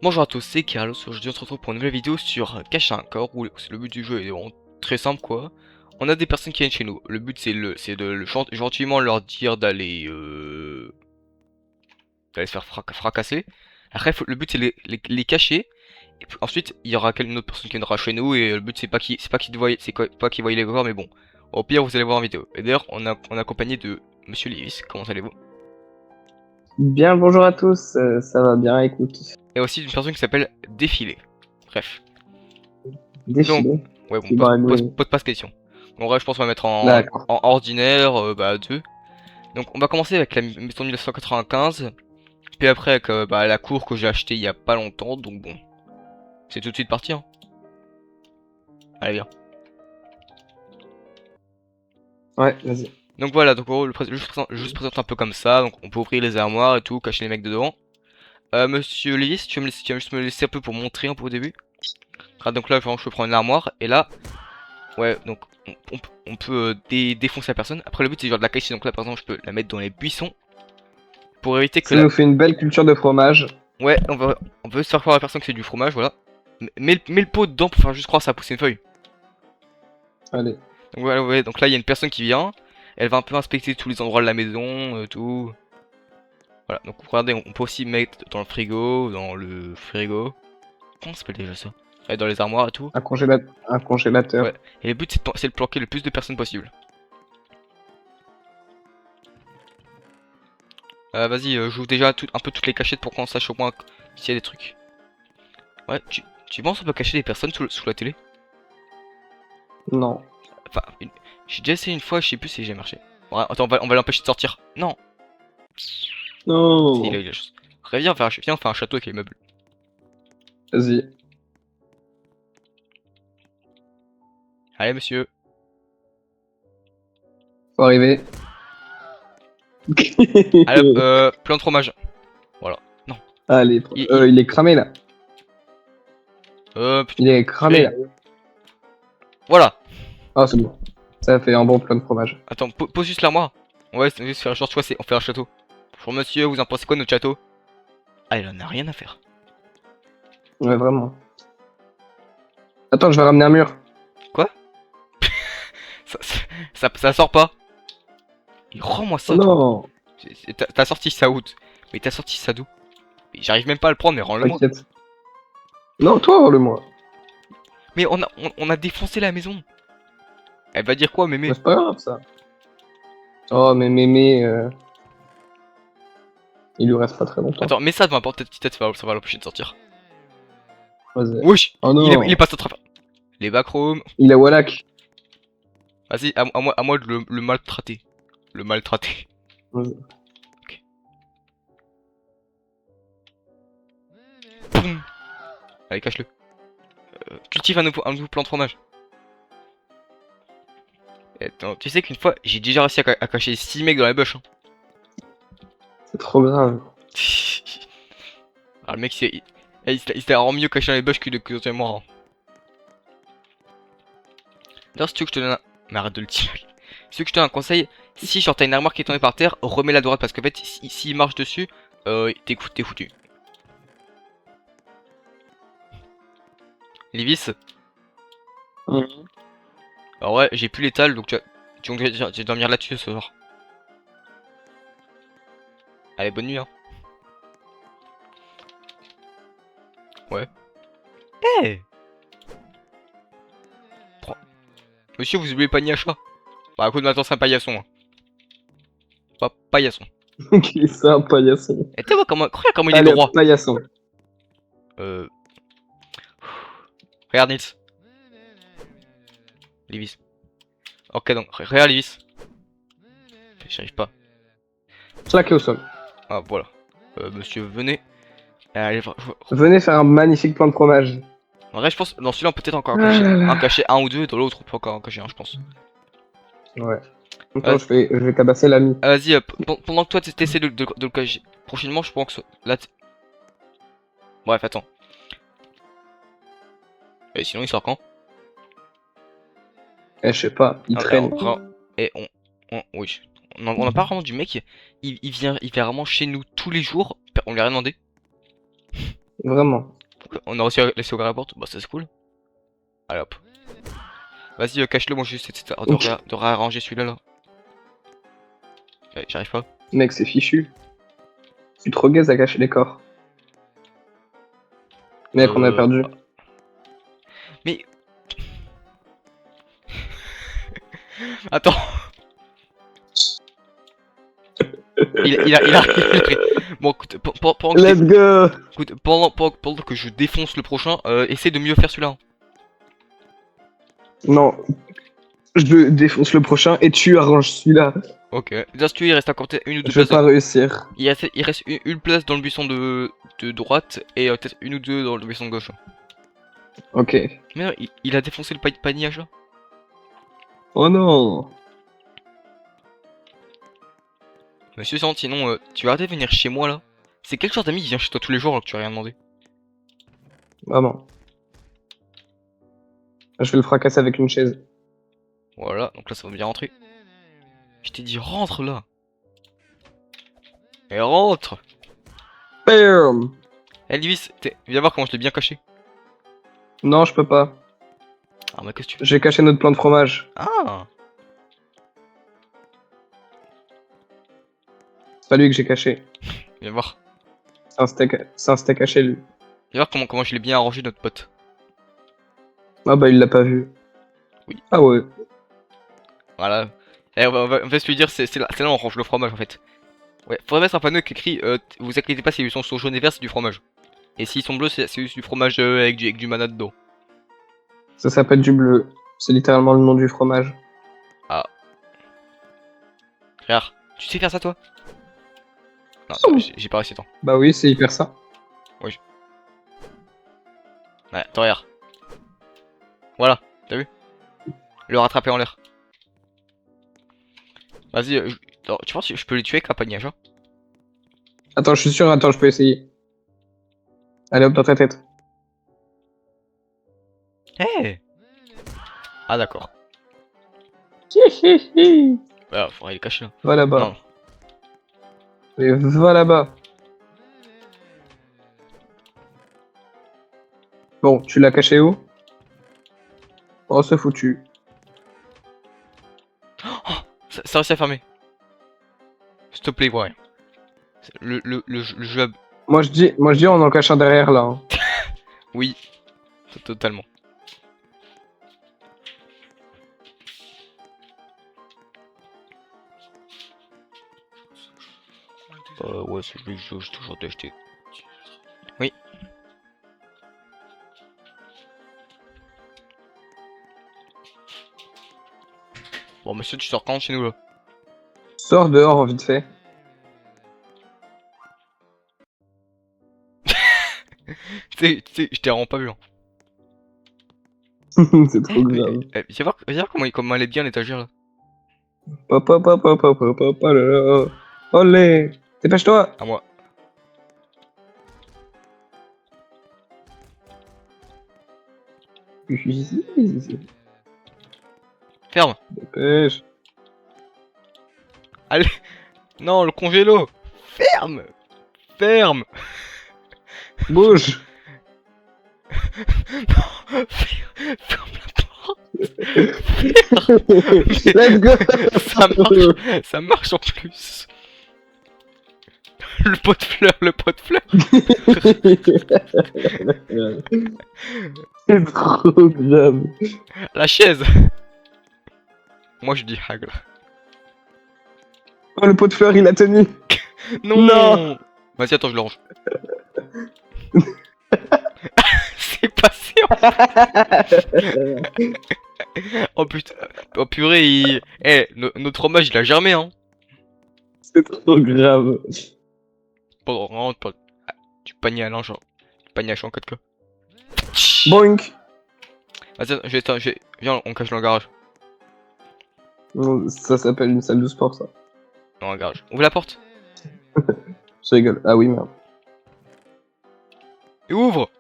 Bonjour à tous, c'est Carlos. Aujourd'hui on se retrouve pour une nouvelle vidéo sur Cacher un corps où le but du jeu est vraiment très simple quoi. On a des personnes qui viennent chez nous. Le but c'est de gentiment leur dire d'aller se faire fracasser. Après le but c'est les cacher. Et puis, ensuite il y aura une autre personne qui viendra chez nous et le but c'est pas qu'ils voient pas qu'ils voient les corps mais bon. Au pire vous allez voir en vidéo. Et d'ailleurs on est accompagné de Monsieur Lewis. Comment allez-vous? Bien, bonjour à tous, ça va bien, écoute. Et aussi d'une personne qui s'appelle Défilé. Bref. Donc, Défilé, ouais, bon, c'est dans la moulée. pose pas de questions. Bon, ouais, je pense qu'on va mettre D'accord. en ordinaire, bah, 2. Donc, on va commencer avec la maison de 1995. Puis après, avec bah, la cour que j'ai achetée il y a pas longtemps. Donc, bon, c'est tout de suite parti. Hein. Allez, bien. Ouais, vas-y. Donc, voilà, donc, en gros, juste présente un peu comme ça. Donc, on peut ouvrir les armoires et tout, cacher les mecs dedans. Monsieur Lewis, tu vas juste me laisser un peu pour montrer un peu au début. Ah, donc là, vraiment, je peux prendre une armoire. Et là, ouais, donc on peut défoncer la personne. Après, le but c'est genre de la cacher. Donc là, par exemple, je peux la mettre dans les buissons pour éviter que Ça la. nous fait une belle culture de fromage. Ouais, on peut se faire croire à la personne que c'est du fromage, voilà. Mets le pot dedans pour faire juste croire que ça a poussé une feuille. Allez. Donc voilà, ouais, donc là, il y a une personne qui vient. Elle va un peu inspecter tous les endroits de la maison, tout. Voilà, donc regardez, on peut aussi mettre dans le frigo, dans le frigo. Comment ça s'appelle déjà ça? Ouais, dans les armoires et tout. Un congélateur. Ouais, et le but c'est de planquer le plus de personnes possible. Vas-y, joue déjà un peu toutes les cachettes pour qu'on sache au moins s'il y a des trucs. Ouais, tu penses qu'on peut cacher des personnes sous la télé? Non. Enfin, j'ai déjà essayé une fois, je sais plus si j'ai marché. Ouais, attends, on va l'empêcher de sortir. Non, si, il a Non. eu la chose. Viens, on fait un château avec les meubles. Vas-y. Allez, monsieur. Faut arriver. Allez, hop, plein de fromage. Voilà. Non. Allez, Il- il est cramé là. Putain. Il est cramé là. Voilà. Ah, c'est bon. Ça fait un bon plat de fromage. Attends, pose juste l'armoire. Ouais, c'est juste faire genre, tu vois, on fait un château. Bonjour, monsieur, vous en pensez quoi de notre château? Ah, il en a rien à faire. Ouais, vraiment. Attends, je vais ramener un mur. Quoi? ça, ça sort pas. Il rend-moi Oh ça, toi. non. T'as sorti ça où? Mais t'as sorti ça d'où? Mais j'arrive même pas à le prendre, mais rends-le-moi. T'inquiète. Non, toi, le moi. Mais on a défoncé la maison. Elle va dire quoi, mémé? C'est pas grave ça. Oh, mais mémé, il lui reste pas très longtemps. Attends, mets ça devant la porte, peut-être ça va l'empêcher de sortir. Vas-y. Wesh! Oh non. Il est pas en train de faire. Les backrooms. Il a Wallach. Vas-y, à moi de le maltraiter. Le maltraiter. Vas-y. Boum. Allez, cache-le. Cultive un nouveau plant de fromage. Et attends, tu sais qu'une fois, j'ai déjà réussi à cacher 6 mecs dans la bûche. Hein. C'est trop grave. Ah, le mec, il s'était vraiment mieux caché dans les bûches que moi. Hein. D'ailleurs, si tu veux que je te donne un. Mais arrête de le tirer. Si tu veux que je te donne un conseil, si genre t'as une armoire qui est tombée par terre, remets-la droite parce qu'en fait, s'il marche dessus, t'es foutu. Les vis. Mhm. Alors ouais, j'ai plus l'étal, donc tu vas dormir là-dessus ce soir. Allez, bonne nuit, hein. Ouais. Hey. Monsieur, vous oubliez le panier à chat. Bah, écoute, maintenant c'est un paillasson. Hein. Pas paillasson. Qui c'est un paillasson. Et tu vois regarde comment il est Allez, droit. paillasson. Euh... Regarde Nils. Lévis. Ok, donc, regarde Lévis. J'arrive pas. Claqué au sol. Ah, voilà. Monsieur, venez. Allez, Venez faire un magnifique plan de fromage. en vrai, je pense, dans celui-là, on peut peut-être encore Ah là là. en cacher un ou deux, dans l'autre, on peut encore en cacher un, je pense. Ouais. Attends, je vais tabasser l'ami. Vas-y, pendant que toi, t'essaies de le cacher. Prochainement, je pense que là, bref, attends. Et sinon, il sort quand? Eh, je sais pas, il Ah, traîne. Et oui. On a pas vraiment du mec. Il vient vraiment chez nous tous les jours. On lui a rien demandé. Vraiment. On a réussi à laisser ouvrir la porte. Bah, ça c'est cool. Allez hop. Vas-y, cache-le, moi je vais essayer de réarranger celui-là là. Ouais, j'arrive pas. Mec, c'est fichu. Je suis trop gaze à cacher les corps. Mec, on a perdu. Mais. Attends. Il a pris. Bon, écoute, pendant que, Let's go! écoute, pendant que je défonce le prochain, essaie de mieux faire celui-là. Hein. Non. Je défonce le prochain et tu arranges celui-là. Ok. Déjà, si tu veux, il reste encore peut-être une ou deux Je vais places. pas réussir. Il reste une place dans le buisson de droite et peut-être une ou deux dans le buisson de gauche. Ok. Mais non, il a défoncé le panillage là. Oh non! Monsieur Sand, sinon, tu vas arrêter de venir chez moi là. C'est quel genre d'ami qui vient chez toi tous les jours là que tu as rien demandé? Vraiment. Je vais le fracasser avec une chaise. Voilà, donc là ça va bien rentrer. Je t'ai dit rentre là. Et rentre. Bam! Eh Livis, viens voir comment je l'ai bien caché. Non, je peux pas. Ah mais qu'est-ce que tu veux? J'ai caché notre plant de fromage. Ah. C'est pas lui que j'ai caché. Viens voir. C'est un steak haché, lui. Viens voir comment je l'ai bien arrangé notre pote. Ah bah, il l'a pas vu. Oui. Ah ouais. Voilà. Eh, on va se lui dire, c'est là où on range le fromage en fait. Ouais, faudrait mettre un panneau qui écrit vous inquiétez pas, si ils sont jaune et vert, c'est du fromage. Et s'ils sont bleus, c'est juste du fromage avec du manat dedans. Ça s'appelle du bleu. C'est littéralement le nom du fromage. Ah. Regarde, tu sais faire ça toi? Non, Oh. j'ai pas réussi tant. Bah oui, c'est hyper ça. Ouais, attends, regarde. Voilà, t'as vu? Le rattraper en l'air. Vas-y, attends, tu penses que je peux les tuer avec un paniage, hein? Attends, je suis sûr, attends, je peux essayer. Allez hop, dans ta tête. Hey. Ah d'accord. Bah, faudrait les cacher là. Va là-bas. Non. Et va là-bas. Bon, tu l'as caché où? Oh, c'est foutu. Ça reste à fermer. S'il te plaît, ouais. Le jeu. Moi je dis, on en cache un derrière là. Hein. Oui. Totalement. Ouais, c'est le jeu, j'ai toujours d'acheter. Oui. Bon, monsieur, tu sors quand chez nous là? Sors dehors, vite fait. Tu sais, je t'ai vraiment pas vu. Hein. C'est trop grave. Viens voir comment elle est bien l'étagère là. Papa, papa, papa, papa, là, là. Olé! Dépêche-toi! À moi. Ferme. Dépêche. Allez. Non, le congélo. Ferme. Ferme. Bouge! Ferme la porte. Let's go! Ça marche en plus. Le pot de fleurs, le pot de fleurs. C'est trop grave. La chaise. Moi je dis hagle. Oh, le pot de fleurs, il a tenu. Non, Non. Vas-y, attends, je le range. C'est passé Oh putain. Oh purée, notre fromage il a germé hein. C'est trop grave. Pendant vraiment du panier à linge, du panier à en 4K. Boink. Vas-y, viens, on cache dans le garage. Non, ça s'appelle une salle de sport, ça. Dans le garage. Ouvre la porte. Je rigole. Ah oui, merde. Et ouvre.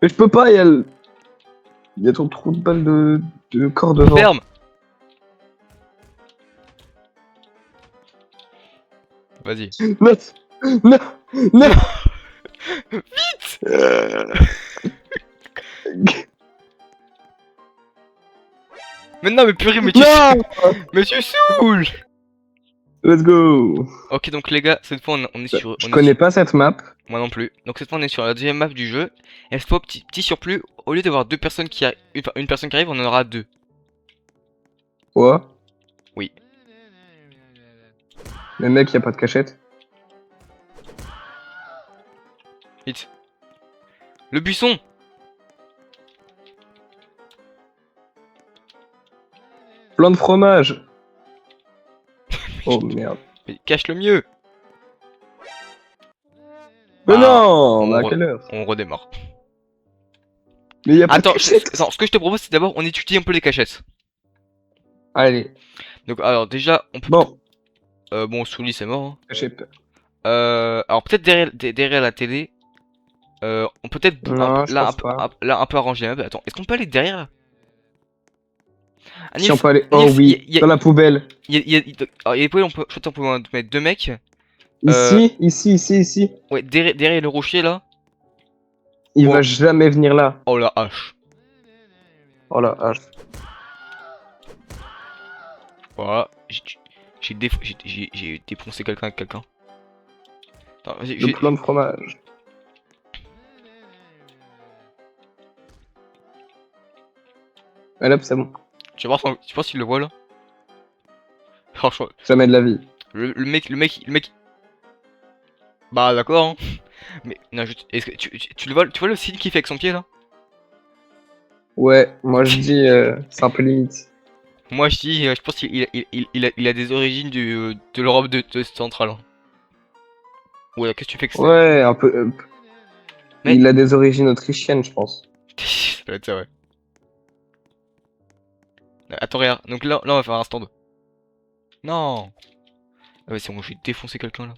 Mais je peux pas, il y a ton trou de balle de corps devant. Ferme. Vas-y. Non, non, non. Mais non, mais purée, mais tu, Non. mais tu saoules. Let's go. Ok, donc les gars, cette fois on est sur. Je connais pas cette map. Moi non plus. Donc cette fois on est sur la deuxième map du jeu. Et cette fois, petit surplus, au lieu d'avoir deux personnes qui arrivent, une personne qui arrive, on en aura deux. Quoi? Oui. Mais mec, y a pas de cachette. Vite. Le buisson. Plein de fromage. Oh merde. Mais cache le mieux. Mais Ah, non, mais à re- quelle heure? On redémarre. Mais y a pas Attends, de cachette. non, ce que je te propose, c'est d'abord on étudie un peu les cachettes. Allez. Donc alors déjà, on peut. Bon. Bon, Souli c'est mort. Hein. Cachette. Alors peut-être derrière la télé. On peut peut-être Non, je là, pense pas. là un peu arranger la map. Attends, est-ce qu'on peut aller derrière là? Ah, Si on peut aller. Oh Nils, oui, dans la poubelle. alors, il y a des poubelles, je crois qu'on peut mettre deux mecs. Ici, ici. Ouais, derrière le rocher là. Il Oh. va jamais venir là. Oh la hache. Oh la hache. Voilà. J'ai défoncé quelqu'un avec quelqu'un. Attends, vas-y, Le plein de fromage. Allez hop, c'est bon. tu vas voir, tu penses qu'il le voit là? Franchement, Jamais de la vie. le mec. Bah d'accord. Hein. Mais non, est-ce que tu le vois, tu vois le signe qu'il fait avec son pied là? Ouais, moi je dis c'est un peu limite. Moi je dis, je pense qu'il a des origines de l'Europe de centrale. Hein. Ouais, qu'est-ce que tu fais que ça? Ouais, un peu. Mais- Il a des origines autrichiennes, je pense. Ça doit être ça, ouais. Attends, regarde. Donc là, on va faire un stand. Non. Ah ouais, c'est bon, j'ai défoncé quelqu'un là.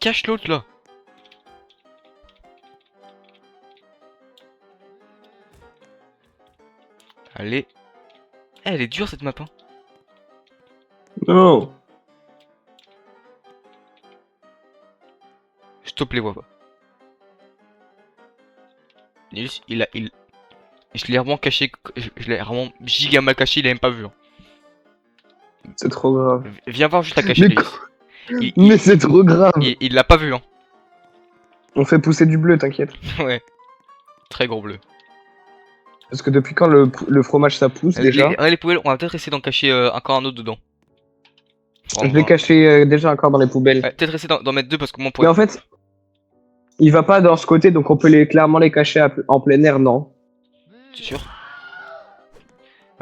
Cache l'autre là. Allez. Eh, elle est dure cette map. Hein. Non. Stop les vois pas. Nils, je l'ai vraiment caché. Je l'ai vraiment giga mal caché, il a même pas vu. Hein. C'est trop grave. Viens voir juste la cachette, Mais, Nils. mais c'est trop grave. Il l'a pas vu, hein. On fait pousser du bleu, t'inquiète. Ouais. Très gros bleu. Parce que depuis quand le fromage ça pousse déjà? Les poubelles, on va peut-être essayer d'en cacher encore un autre dedans. Je l'ai caché déjà encore dans les poubelles. Ouais, peut-être essayer d'en mettre deux parce que moi pour. Mais en fait, il va pas dans ce côté, donc on peut clairement les cacher en plein air, non? T'es sûr?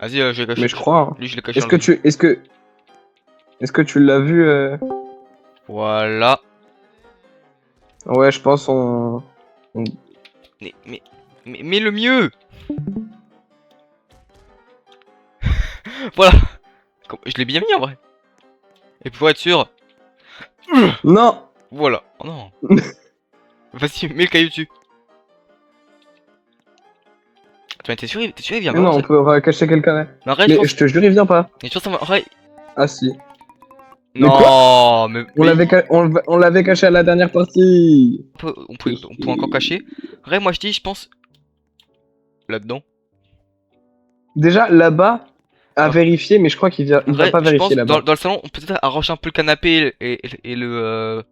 Vas-y, je l'ai caché. Mais je crois. Hein. Lui, je l'ai caché. Est-ce que tu l'as vu Voilà. Ouais, je pense Mais le mieux. Voilà. Je l'ai bien mis en vrai. Et pour être sûr. Non. Voilà. Oh non. Vas-y, mets le caillou dessus. Attends, mais t'es sûr, il vient Mais pas? non, on peut cacher quelqu'un là. Mais arrête, Mais je te jure, il vient pas. Mais tu vois, ça va. En vrai. Ah si. Mais Non, mais. On l'avait caché à la dernière partie. On peut encore cacher. En vrai, moi je dis, je pense. Là-dedans. Déjà, là-bas, à Ouais. vérifier, mais je crois qu'il vient, En il vrai, va pas je pense vérifier là-bas. dans le salon, on peut peut-être arracher un peu le canapé et le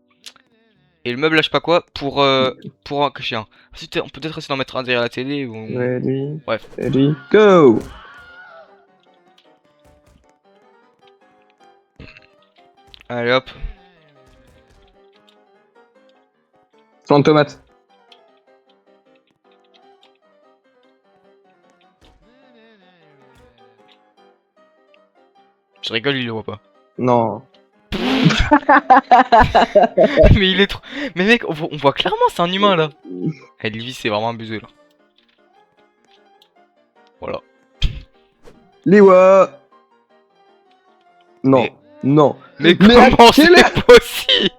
meuble, là, je sais pas quoi, pour en cacher un. Ensuite, on peut peut-être essayer d'en mettre un derrière la télé ou. Ready, Bref. ready, go. Allez hop. Plante tomate. Je rigole, il le voit pas. Non. Mais il est trop. Mais mec, on voit clairement, c'est un humain là. Et lui, c'est vraiment abusé là. Voilà. Liwa. Non. Mais- Non. Mais à comment quelle heure c'est possible?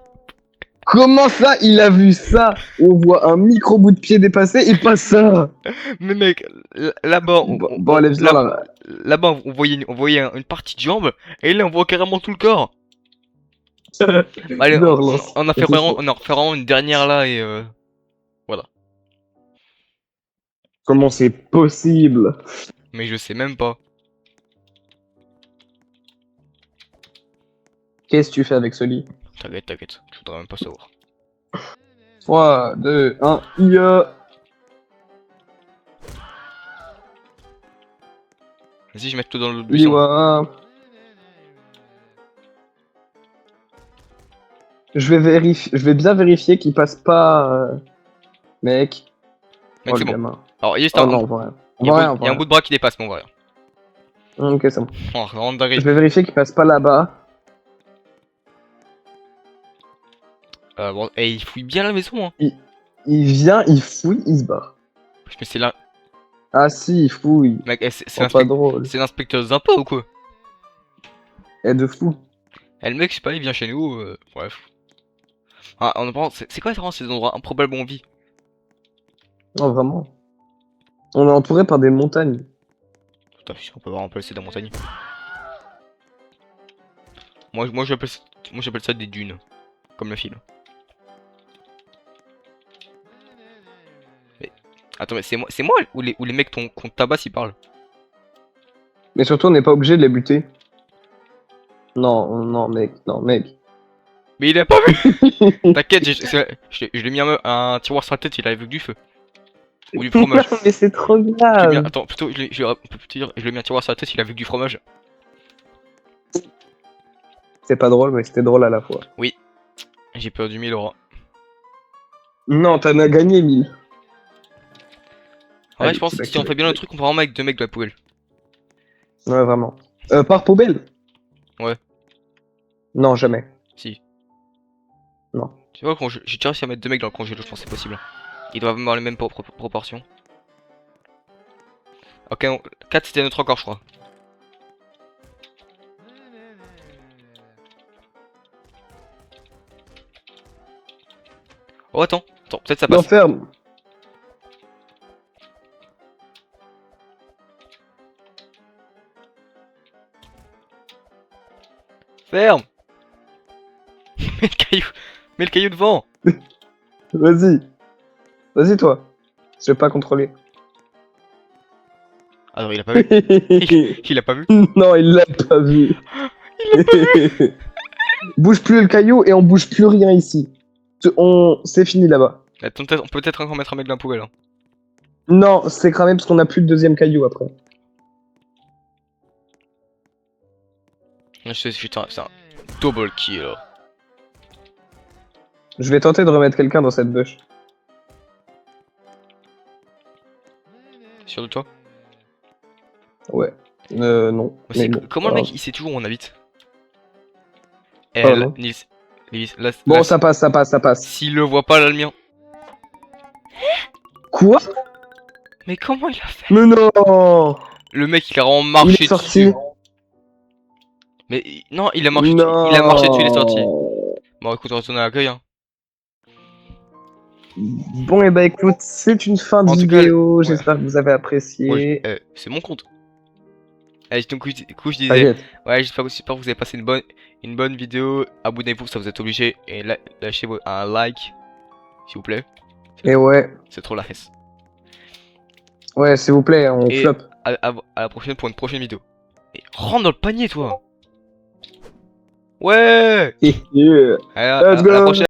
Comment ça, il a vu ça? On voit un micro bout de pied dépassé et pas ça. Mais mec, là-bas, Bon, allez, viens là. là-bas, on voyait une partie de jambe, et là, on voit carrément tout le corps. Allez, Je relance. on a fait vraiment, on en refait vraiment une dernière là et voilà. Comment c'est possible? Mais je sais même pas. Qu'est-ce que tu fais avec ce lit? T'inquiète, t'inquiète, je voudrais même pas savoir. 3, 2, 1, IA. Vas-y, je vais mettre tout dans l'autre buisson. Liwa. Je vais bien vérifier qu'il passe pas, mec. Mec, Oh, c'est le bon. gamin. Alors, il y a juste Oh un, non, on voit rien. On il y a voit un rien, on bout- il y a voit un rien. bout de bras qui dépasse, mais on voit rien. Ok, c'est bon. Oh, vraiment dingue. Je vais vérifier qu'il passe pas là-bas. Bon, et il fouille bien la maison, hein. Il vient, il fouille, il se barre. Mais c'est là. Ah si, il fouille. Mec, Oh, pas drôle. c'est l'inspecteur Zimpa ou quoi? Eh, de fou. Eh, le mec, je sais pas, il vient chez nous, bref. Ah, on en parle, c'est quoi vraiment ces endroits improbables où on vit? Non, vraiment. On est entouré par des montagnes. Putain, on peut voir un peu c'est de la montagne. Moi j'appelle ça des dunes. Comme le film. Mais, attends, mais c'est moi ou les mecs qu'on tabasse ils parlent? Mais surtout, on n'est pas obligé de les buter. Non, non, mec, non, mec. Mais il a pas vu! T'inquiète, je lui ai mis un tiroir sur la tête, il a vu du feu. Ou du fromage. Mais c'est trop grave. Attends, plutôt, on peut te dire, je lui ai mis un tiroir sur la tête, il a vu du fromage. C'est pas drôle, mais c'était drôle à la fois. J'ai perdu 1000 euros. Non, t'en as gagné 1000. Ouais, Allez, je pense que si on fait bien le truc, on peut vraiment avec deux mecs de la poubelle. Ouais, vraiment. Par poubelle? Ouais. Non, jamais. Si. Non. Tu vois, j'ai déjà réussi à mettre deux mecs dans le congélo, je pense que c'est possible. Ils doivent avoir les mêmes proportions. Ok, 4 c'était notre record, je crois. Oh, attends, peut-être ça Non, passe. ferme. Ferme! Mets le caillou devant! Vas-y. Vas-y, toi. Je vais pas contrôler. Ah non, il a pas vu. Il a pas vu. Non, il l'a pas vu. Bouge plus le caillou et on bouge plus rien ici. C'est fini là-bas. Attends, on peut peut-être encore mettre un mec dans la poubelle. Hein. Non, c'est cramé parce qu'on a plus de deuxième caillou après. Je sais, putain, c'est un double kill. Je vais tenter de remettre quelqu'un dans cette bûche. Sûr de toi? Ouais. Non. Mais bon, Comment le pas mec grave. il sait toujours où on habite? Oh, Eh, non. Nils, Bon, là, ça passe, ça passe, ça passe. s'il le voit pas là, le mien. Quoi? Mais comment il a fait? Mais non! Le mec il a vraiment Il marché est sorti. dessus. Mais non, il a marché Non. dessus. Il a marché dessus, il est sorti. Bon, écoute, on retourne à l'accueil. Hein. Bon, et bah écoute, c'est une fin de En tout cas, vidéo. ouais. J'espère que vous avez apprécié. C'est mon compte. Allez, donc, du coup, je disais, T'inquiète. ouais, j'espère que vous avez passé une bonne vidéo. Abonnez-vous, ça vous êtes obligé. Et lâchez un like, s'il vous plaît. Et ouais. C'est trop la hesse. Ouais, s'il vous plaît, on Et flop. à la prochaine pour une prochaine vidéo. Et rentre dans le panier, toi. Ouais. Yeah. Allez, à Let's la go. prochaine.